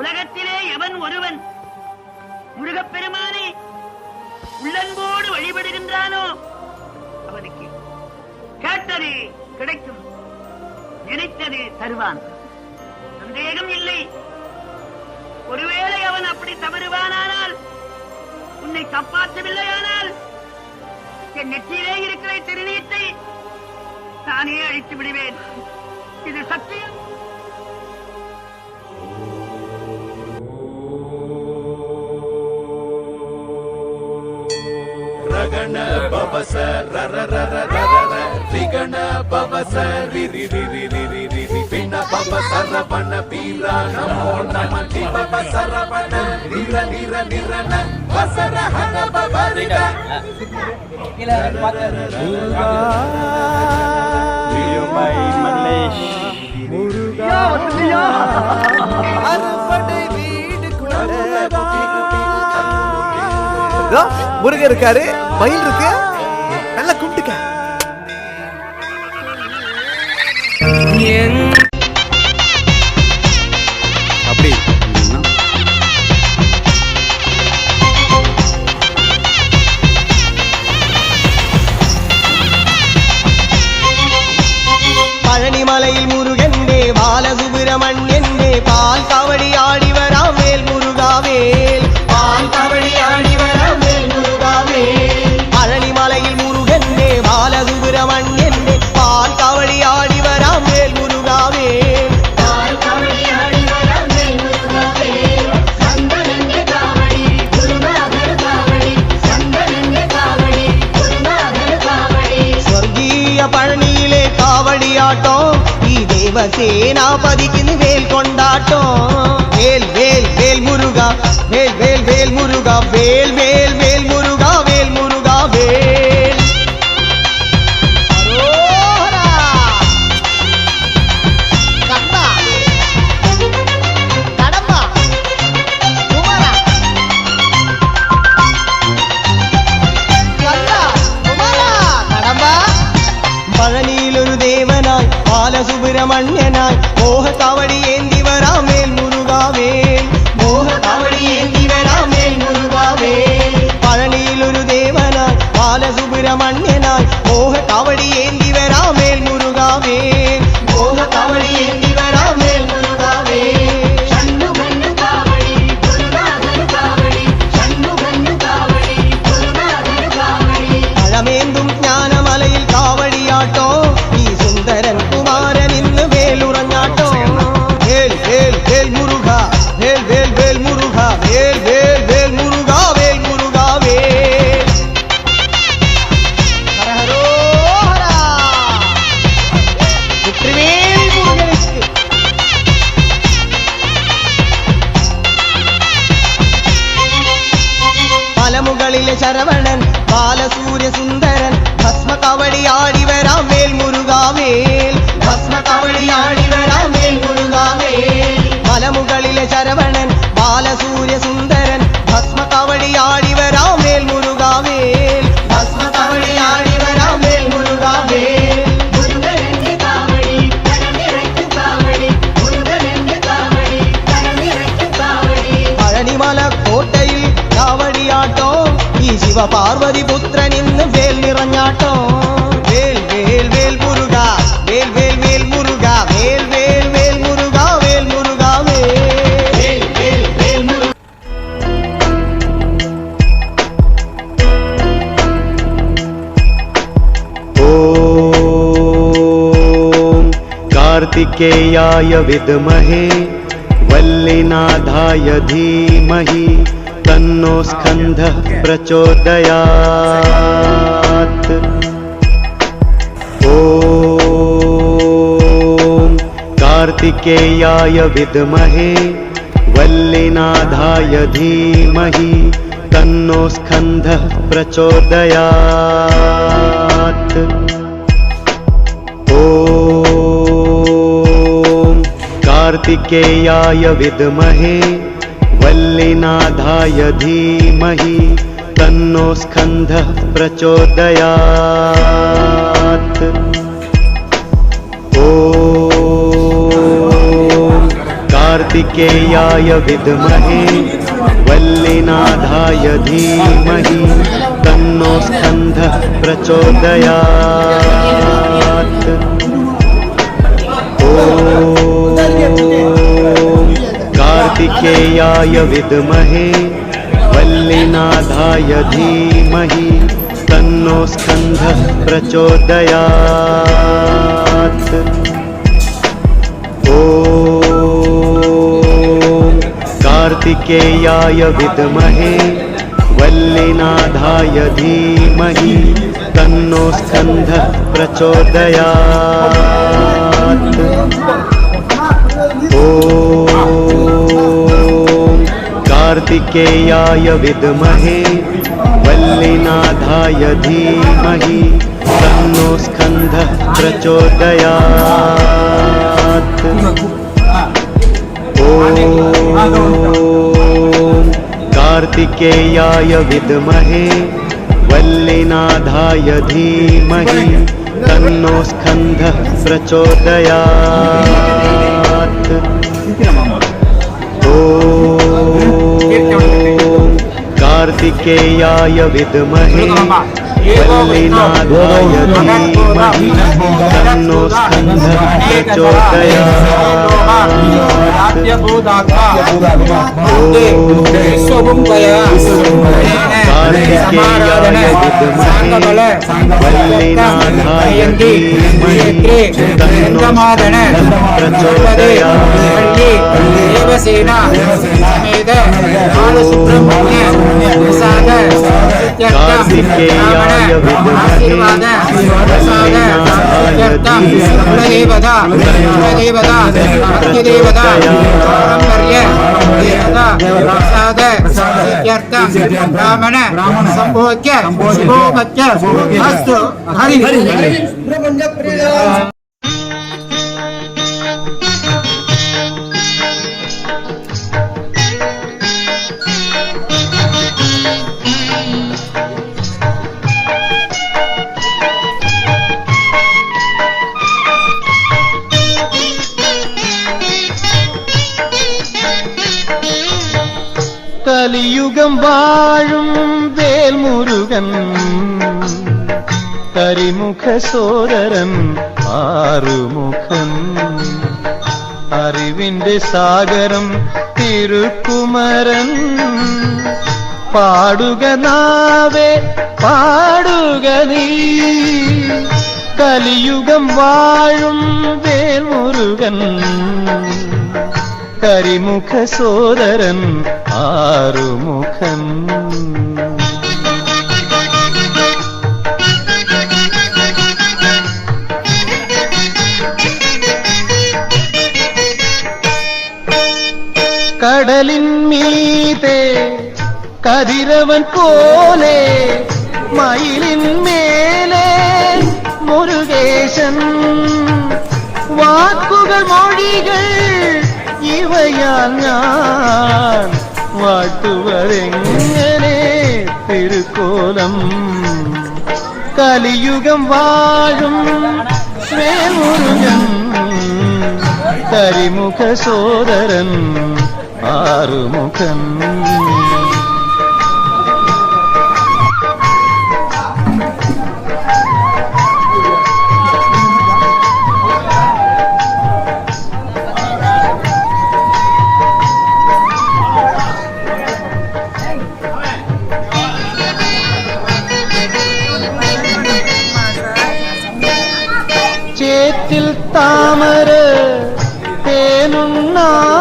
உலகத்திலே எவன் ஒருவன் முருகப்பெருமானை உள்ளன்போடு வழிபடுகின்றானோ அவனுக்கு கேட்டது கிடைக்கும், நினைத்தது தருவான். சந்தேகம் இல்லை. ஒருவேளை அவன் அப்படி தவறுவானால், உன்னை காப்பாற்றவில்லையானால், என் நெற்றியிலே இருக்கிற திருநீற்றை தானே அழித்து விடுவேன். இது சத்தியம். ரகண பவச ரர ரர ரர ரிகண பவச ரிரி ரிரி ரிரி ரிரி பிண பவ சரவண பீரா நமோ நம சிவ சரவண நிர நிர நிரன வசரஹன பவரிக முருகா திருமை மல்லேஷ் முருகா அறுபடை வீடு முருகன் இருக்காரு, மயில் இருக்கு, நல்லா கும்பிட்டுக்க. அப்படி பழனிமலையில் முருகன்டே பாலசுப்பிரமணியன்டே பால் காவடி ஆடி வராம் வேல் முருகாவேல், பால் காவடி ஆடி வராம் வேல் முருகாவேல். பழனிமலையில் முருகன்டே பாலசுப்பிரமணியன்டே பால் காவடி ஆடி வராம் வேல் முருகாவேல், பால் காவடி ஆடி வராம் வேல் முருகாவேல். சந்தனங்க காவடி குருநாதர் காவடி, சந்தனங்க காவடி குருநாதர் காவடி. சொர்க்கீய பழனியிலே காவடி ஆட்டம், தேவசேனாபதிக்கு வேல் கொண்டாட்டம். வேல் வேல் வேல் முருகா, வேல் வேல் வேல் முருகா, வேல் வேல் வேல் முருகா, வேல் முருகா வேல். கந்தா கடம்பா குமாரா, கந்தா குமாரா கடம்பா. பழனியில் ஒரு தேவனாய் பாலசுப்பிரமணியனாய் மோக காவடி ஏந்தி வராம் வேல் முருகாவேல், மோக காவடி ஏந்தி வராம் வேல் முருகாவேல். பழனியில் ஒரு தேவனாய் பாலசுப்பிரமணியனாய் மோக காவடி ஏந்தி வராம் வேல் முருகாவேல், மோக காவடி ஏந்தி வராம் வேல் முருகாவேல். சண்முகன்னு காவடி குருநாதர் காவடி, சண்முகன்னு காவடி குருநாதர் காவடி. பழமேந்தும் ஞானமலையில் காவடி ஆட்டம், நீ சுந்தரன் குமாரன் இன்னு வேலுறஞ்சாட்டம். வேல் வேல் வேல் முருகா, வேல் வேல் வேல் முருகா, வேல் வேல் வேல் முருகா, வேல் முருகா வேல். ஹரஹரோஹரா வெற்றிவேல் முருகனுக்கு. மலமுகளிலே சரவணன் பாலசூரிய சுந்தரன் பஸ்ம காவடி ஆடி வராம் வேல் முருகாவேல், பஸ்ம காவடி ஆடி வராம் வேல் முருகாவேல். மலமுகளிலே சரவணன் பாலசூரிய சுந்தரன் பஸ்ம காவடி ஆடி வராம் வேல் முருகாவேல், பஸ்ம காவடி ஆடி வராம் வேல் முருகாவேல். முருகனென்று காவடி கரமிரட்டு காவடி, முருகனென்று காவடி கரமிரட்டு காவடி. பழனிமல கோட்டையில் காவடி ஆட்டம், நீ சிவ பார்வதி புத்திரன் இன்னு வேல் நிறைஞ்சாட்டம். வேல் வேல் வேல் முருகா, வேல் வேல் வேல் முருகா, வேல் வேல் வேல் முருகா, வேல் முருகா வேல் வேல் வேல் முருகா. ஓம் கார்த்திகேயாய வித்மஹே வல்லிநாதாய தீமஹி तन्नो स्कन्धः प्रचोदयात्। ॐ कार्तिकेयाय विद्महे वल्लिनाथाय धीमहि तन्नो स्कन्धः प्रचोदयात्। ॐ कार्तिकेयाय विद्महे वल्लिनाथाय धीमहि तन्नो स्कन्धः प्रचोदयात्। ॐ कार्तिकेयाय विद्महे वल्लीनाथाय धीमहि तन्नो स्कन्दः प्रचोदयात्। ॐ कार्तिकेयाय विद्महे वल्लीनाथाय धीमहि तन्नो स्कन्दः प्रचोदयात्। ॐ कार्तिकेयाय विद्महे वल्लीनाथाय धीमहि तन्नो स्कन्दः प्रचोदयात्। ॐ कार्तिकेयाय विद्महे वल्लीनाथाय धीमहि तन्नो स्कन्दः प्रचोदयात्। ॐ कार्तिकेयाय विद्महे वल्लीनाथाय धीमहि तन्नो स्कन्दः प्रचोदयात्। ॐ कार्तिकेयाय विद्महे वल्लीनाथाय धीमहि तन्नो स्कन्दः കലിയുഗം വാഴും വേൽമുരുകൻ കരിമുഖ സോദരൻ ആറുമുഖൻ അറിവിന്റെ സാഗരം തിരുക്കുമരൻ പാടുക നാവേ പാടുക നീ കലിയുഗം വാഴും വേൽമുരുകൻ കരിമുഖ സോദരൻ ആറുമുഖൻ കടലിൻ മീതെ കതിരവൻ പോലെ മയിലിൻ മേലെ മുരുകേശൻ വാക്കുകൾ മൊഴികൾ ഇവയാൽ ഞാൻ വാട്ടുവതെങ്ങനെ തിരുക്കോലം കലിയുഗം വാഴും ശ്രീമുരുകൻ കരിമുഖ സോദരൻ ആറുമുഖൻ ചേറ്റിൽ താമര തേനുണ്ണാനായി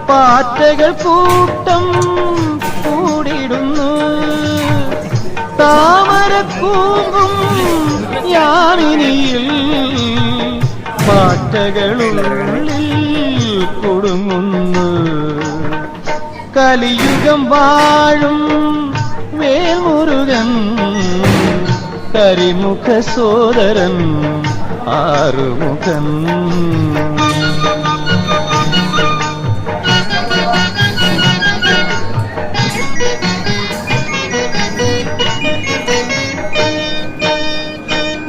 പാറ്റകൾ കൂട്ടം കൂടിടുന്നു താമര കൂമ്പും യാമിനിയിൽ പാറ്റകളുള്ളിൽ കുടുങ്ങുന്നു കലിയുഗം വാഴും വേൽമുരുകൻ കരിമുഖ സോദരൻ ആറുമുഖൻ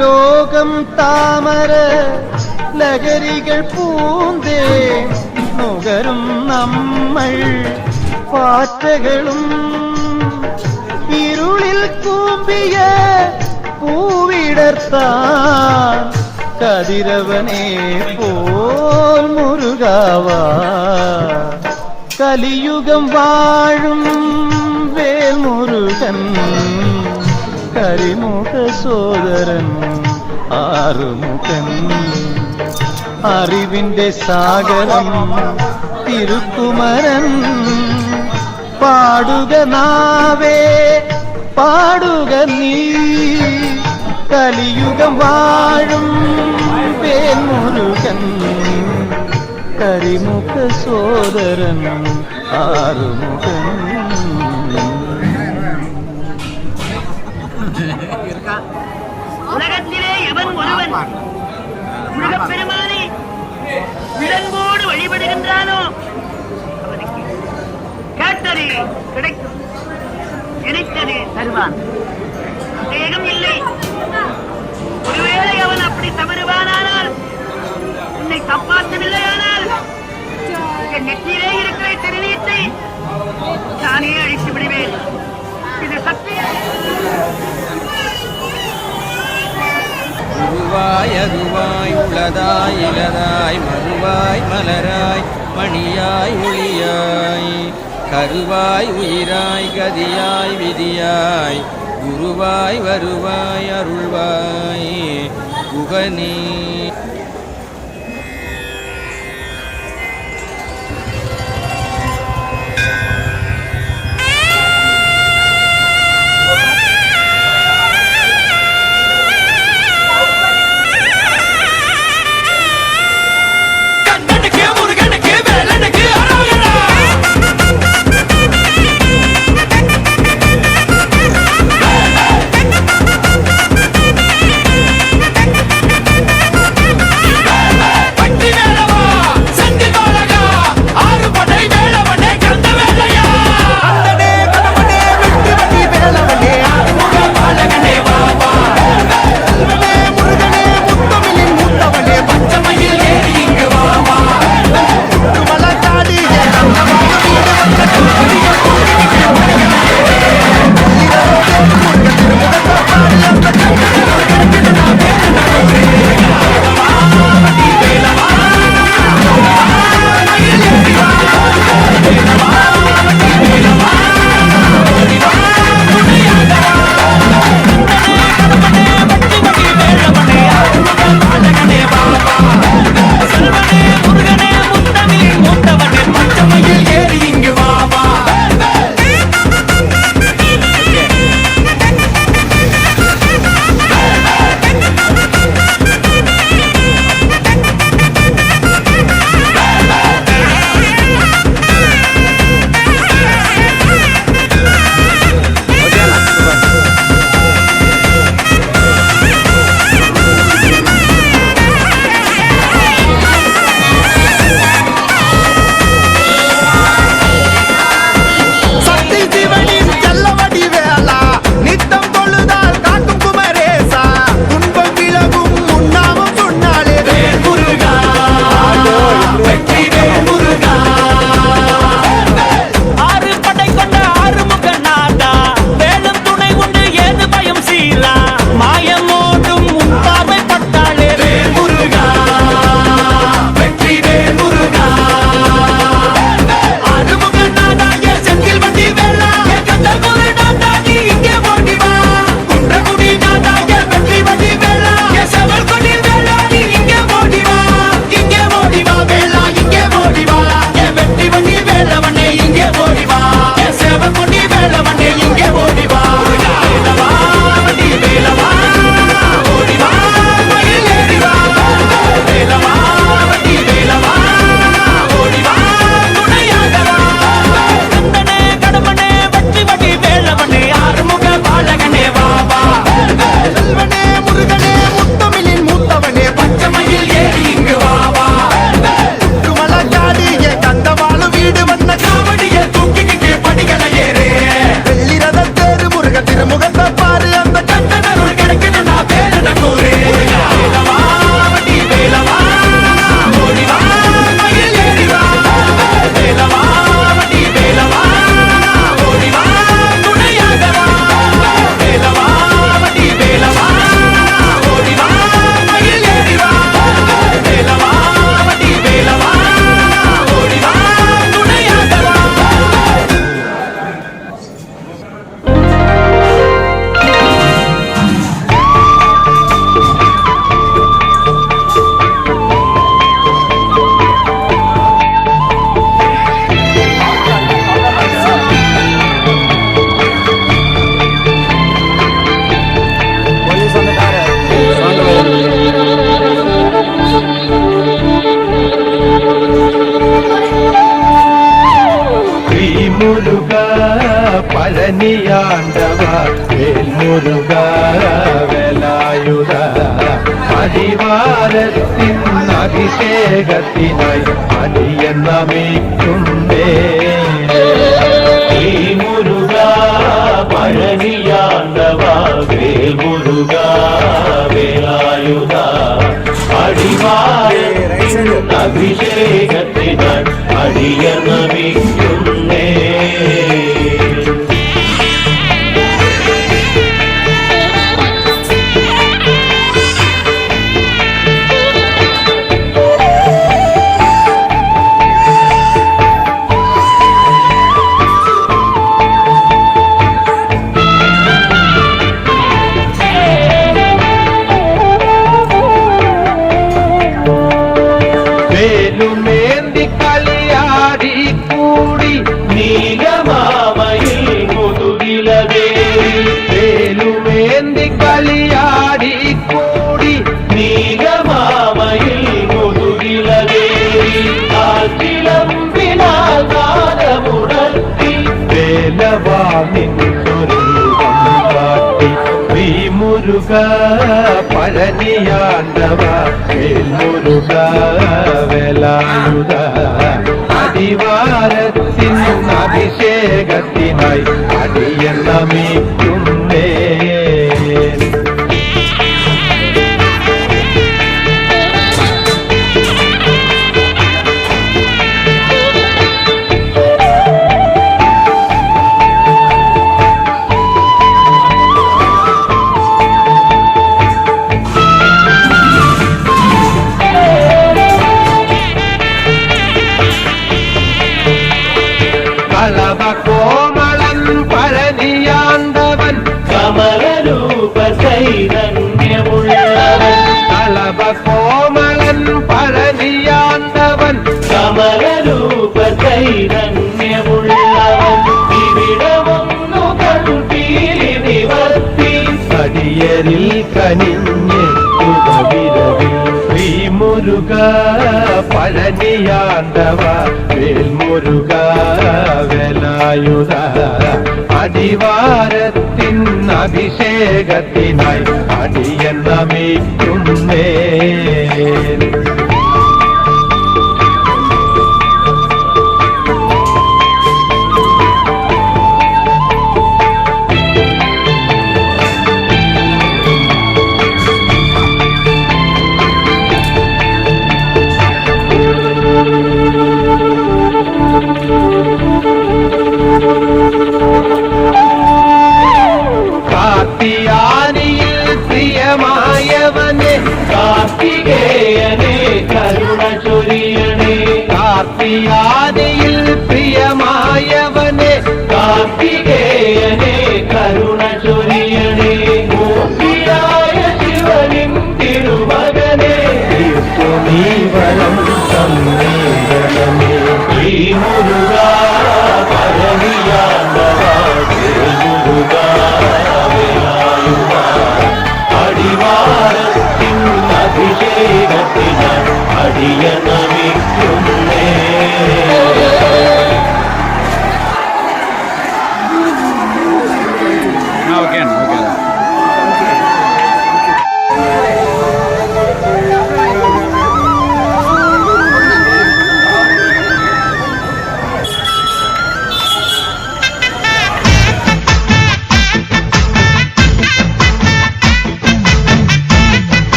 ലോകം താമര ലഹരികൾ പൂന്തേ നുകരും നമ്മൾ പാറ്റകളും ഇരുളിൽ കൂമ്പിയ പൂവിടർത്താൻ കതിരവനെ പോൽ മുരുകാവാ കലിയുഗം വാഴും വേൽമുരുകൻ കരിമുഖ സോദരൻ ആറുമുഖൻ അറിവിന്റെ സാഗരം തിരുക്കുമരൻ പാടുക നാവേ പാടുക നീ കലിയുഗം വാഴും വേൽമുരുകൻ കരിമുഖ സോദരൻ ആറുമുഖൻ உலகத்திலே எவன் ஒருவன் முருகப்பெருமானை உள்ளன்போடு வழிபடுகின்றானோ அவனுக்கு கேட்டது கிடைக்கும், நினைத்தது தருவான். சந்தேகம் இல்லை. ஒருவேளை அவன் அப்படி தவறுவானால், உன்னை காப்பாற்றவில்லையானால் என் நெற்றியிலே இருக்கிற திருநீற்றை நானே அழித்து விடுவேன். இது சத்தியம். உருவாய் அருவாய் உளதாய் இலதாய் மறுவாய் மலராய் மணியாய் ஒளியாய் கருவாய் உயிராய் கதியாய் விதியாய் குருவாய் வருவாய் அருள்வாய் குகனே. பழனியாண்டவா வேல்முருகா வேலாயுதா அடிவாரத்தின் அபிஷேகத்தினாய் அடியன் நமிக்கும் முருகா பழனியாண்டவா வேல்முருகா வேலாயுதா அடிவாரத்தின் அபிஷேகத்தினாய் அடியன் நமிக்கும் வேலுமேந்தி களியாடி கூடி நீலமாமையில் முதுகிலதேவி வேலுமேந்தி களியாடி கூடி நீலமாமையில் முதுகிலதேவி ஆற்றிலம்பினால் காதமுடத்தி வேலவாமின் சொருகம் காட்டி ஸ்ரீமுருகா பழனியாண்டவா வேல்முருகா வேலாயுதா அடிவாரத்தின் அபிஷேகத்தினாய் அடியன் நமிக்கும் களவ கோமளன் பழனியாண்டவன் கமலரூப சைதன்யமுள்ளவன் களவ கோமளன் பழனியாண்டவன் கமலரூப சைதன்யமுள்ளவன் இவிடமொന്നു கழுப்பீலி நிവർത്തി அடியரில் கனிஞெத்துதவிரவில் ஸ்ரீமுருகா பழனியாண்டவா வேல்முருகா வேலாயுதா அடிவாரத்தின் அபிஷேகத்தினாய் அடியன் நமிக்கும் கார்த்தியானியில் பிரியமாயவனே கார்த்திகேயனே கருண சொரியனே கார்த்தியானியில் பிரியமாயவனே கார்த்திகேயனே கருண சொரியனே மூர்த்தியாய சிவனின் திருமகனே நீவரம் சம்மேளனமே ஸ்ரீமுருகா பழனியாண்டவா வேல்முருகா வேலாயுதா அடிவாரத்தின் அபிஷேகத்தினார் அடியன் நமிக்கும்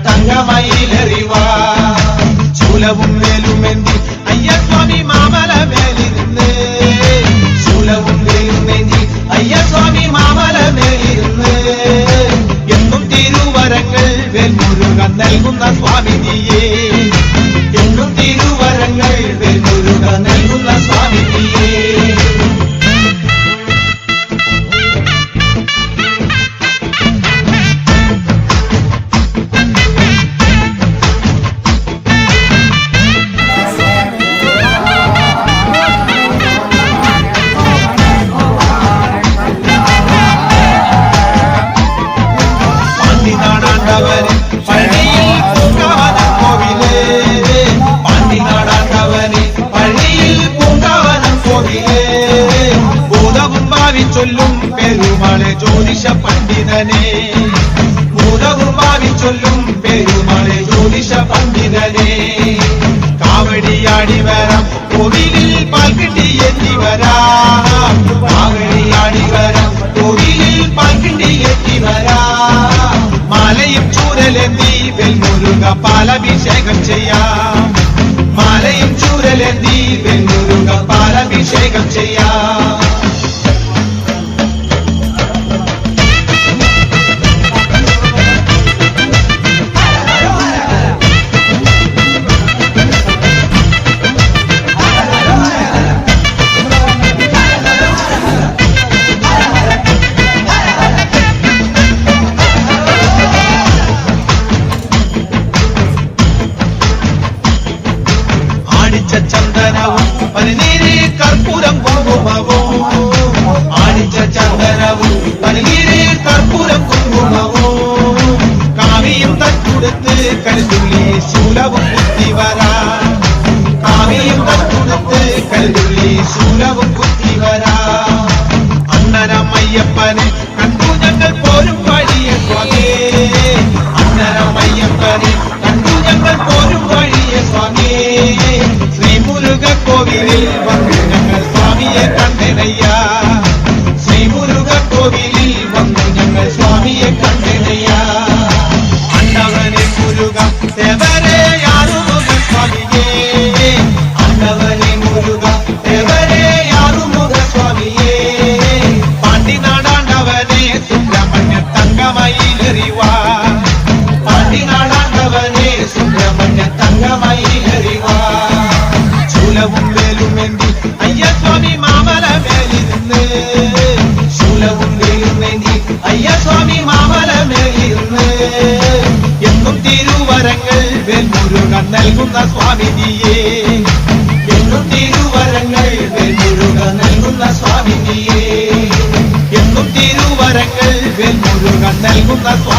തങ്കമയിലെറിവാ ശൂലവും വേലുമെന്തി അയ്യസ്വാമി മാമല മേലിരുന്ന് ശൂലവും വേലുമെന്തി അയ്യസ്വാമി മാമല മേലിരുന്ന് എന്നും തിരുവരങ്ങൾ വേൽമുരുകൻ നൽകുന്ന സ്വാമിനിയേ എന്നും തിരുവരങ്ങൾ വേൽമുരുകൻ നൽകുന്ന സ്വാമിനിയേ കാവടിയാടി വരാം കോവിലിൽ പാൽക്കിണ്ടി എത്തി വരാം കാവടിയാടി വരാം കോവിലിൽ പാൽക്കിണ്ടി എത്തി വരാം മാലയും ചൂരലെന്തി വെൽമുരുക പാലഭിഷേകം ചെയ്യാം മാലയും ചൂരലെന്തി വെൽമുരുക പാലഭിഷേകം ചെയ്യാം ചന്ദനവും പനിനീര് കർപ്പൂരം കുങ്കുമവും ആണിച്ച ചന്ദനവും പനിനീര് കർപ്പൂരം കുങ്കുമവും കാവിയും തട്ടുടുത്ത് കരുതുള്ളി ശൂലവും കുത്തി വരാം കാവിയും തട്ടുടുത്ത് കരുതുള്ളി ശൂലവും കുത്തി വരാം അന്നരമയ്യപ്പനെ കണ്ടു ഞങ്ങൾ പോരും വഴിയെ സ്വാമി അന്നരമയ്യപ്പനെ കണ്ടു ഞങ്ങൾ പോരും വഴിയെ സ്വാമി ശ്രീമുരുക കോവിലിൽ വന്നു ഞങ്ങൾ സ്വാമിയെ കണ്ടനയ്യ ശ്രീമുരുക കോവിലിൽ വന്നു ഞങ്ങൾ സ്വാമിയെ കണ്ടനയ്യ അണ്ണവനെ മുരുക ദേവരെ യാറുമുഖ സ്വാമിയേ അണ്ണവനെ മുരുക ദേവരെ യാറുമുഖ സ്വാമിയേ പാണ്ടിനാടാണ്ടവനെ സുബ്രഹ്മണ്യ തങ്കമയിലെറിവാ പാണ്ടിനാടാണ്ടവനെ സുബ്രഹ്മണ്യ തങ്കമയിലെറിവാ ശൂലവും വേലുമേന്തി അയ്യസ്വാമി മാമല മേലിരുന്ന് ശൂലവും വേലുമേന്തി അയ്യസ്വാമി മാമല മേലിരുന്ന് എന്നും തിരുവരങ്ങൾ വേൽമുരുകൻ നൽകുന്ന സ്വാമിനിയേ എന്നും തിരുവരങ്ങൾ വേൽമുരുകൻ നൽകുന്ന സ്വാമിനിയേ എന്നും തിരുവരങ്ങൾ വേൽമുരുകൻ നൽകുന്ന സ്വാമി